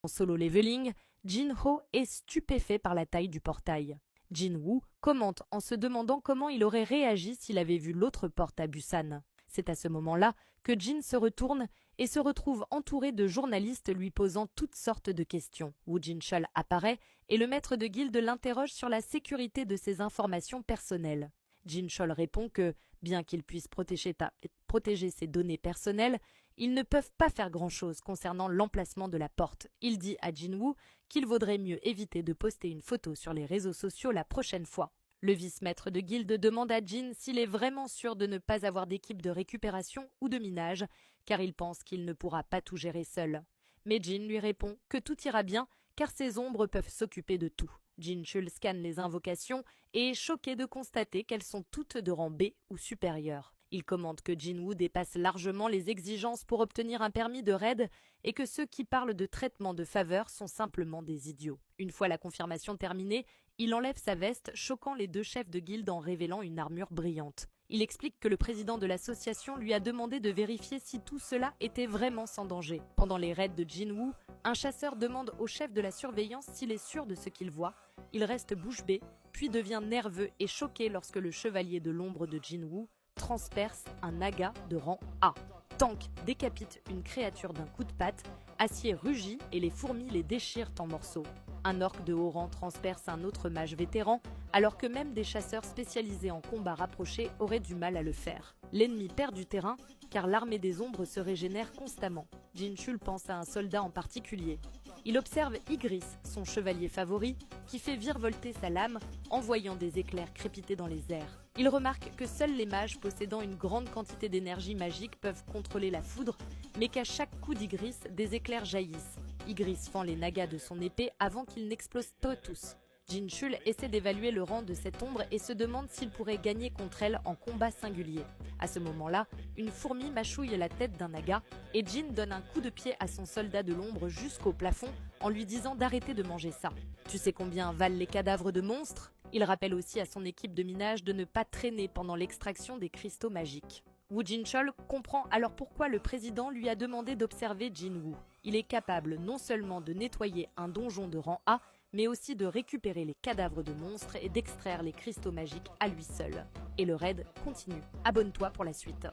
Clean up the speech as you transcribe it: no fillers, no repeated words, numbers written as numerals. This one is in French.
En solo leveling, Jin-Ho est stupéfait par la taille du portail. Jin-Woo commente en se demandant comment il aurait réagi s'il avait vu l'autre porte à Busan. C'est à ce moment-là que Jin se retourne et se retrouve entouré de journalistes lui posant toutes sortes de questions. Woo Jin-chul apparaît et le maître de guilde l'interroge sur la sécurité de ses informations personnelles. Jin-chul répond que, bien qu'il puisse protéger ses données personnelles, ils ne peuvent pas faire grand-chose concernant l'emplacement de la porte. Il dit à Jin-Woo qu'il vaudrait mieux éviter de poster une photo sur les réseaux sociaux la prochaine fois. Le vice-maître de guilde demande à Jin s'il est vraiment sûr de ne pas avoir d'équipe de récupération ou de minage, car il pense qu'il ne pourra pas tout gérer seul. Mais Jin lui répond que tout ira bien, car ses ombres peuvent s'occuper de tout. Jin-chul scanne les invocations et est choqué de constater qu'elles sont toutes de rang B ou supérieur. Il commente que Jin-Woo dépasse largement les exigences pour obtenir un permis de raid et que ceux qui parlent de traitement de faveur sont simplement des idiots. Une fois la confirmation terminée, il enlève sa veste, choquant les deux chefs de guilde en révélant une armure brillante. Il explique que le président de l'association lui a demandé de vérifier si tout cela était vraiment sans danger. Pendant les raids de Jin-Woo, un chasseur demande au chef de la surveillance s'il est sûr de ce qu'il voit. Il reste bouche bée, puis devient nerveux et choqué lorsque le chevalier de l'ombre de Jin-Woo transperce un naga de rang A. Tank décapite une créature d'un coup de patte, Acier rugit et les fourmis les déchirent en morceaux. Un orc de haut rang transperce un autre mage vétéran, alors que même des chasseurs spécialisés en combat rapproché auraient du mal à le faire. L'ennemi perd du terrain, car l'armée des ombres se régénère constamment. Jin-chul pense à un soldat en particulier. Il observe Ygriss, son chevalier favori, qui fait virevolter sa lame, envoyant des éclairs crépiter dans les airs. Il remarque que seuls les mages possédant une grande quantité d'énergie magique peuvent contrôler la foudre, mais qu'à chaque coup d'Ygriss, des éclairs jaillissent. Ygriss fend les nagas de son épée avant qu'ils n'explosent tous. Jin-chul essaie d'évaluer le rang de cette ombre et se demande s'il pourrait gagner contre elle en combat singulier. À ce moment-là, une fourmi mâchouille la tête d'un naga et Jin donne un coup de pied à son soldat de l'ombre jusqu'au plafond en lui disant d'arrêter de manger ça. Tu sais combien valent les cadavres de monstres ? Il rappelle aussi à son équipe de minage de ne pas traîner pendant l'extraction des cristaux magiques. Woo Jin-chul comprend alors pourquoi le président lui a demandé d'observer Jin-Woo. Il est capable non seulement de nettoyer un donjon de rang A, mais aussi de récupérer les cadavres de monstres et d'extraire les cristaux magiques à lui seul. Et le raid continue. Abonne-toi pour la suite.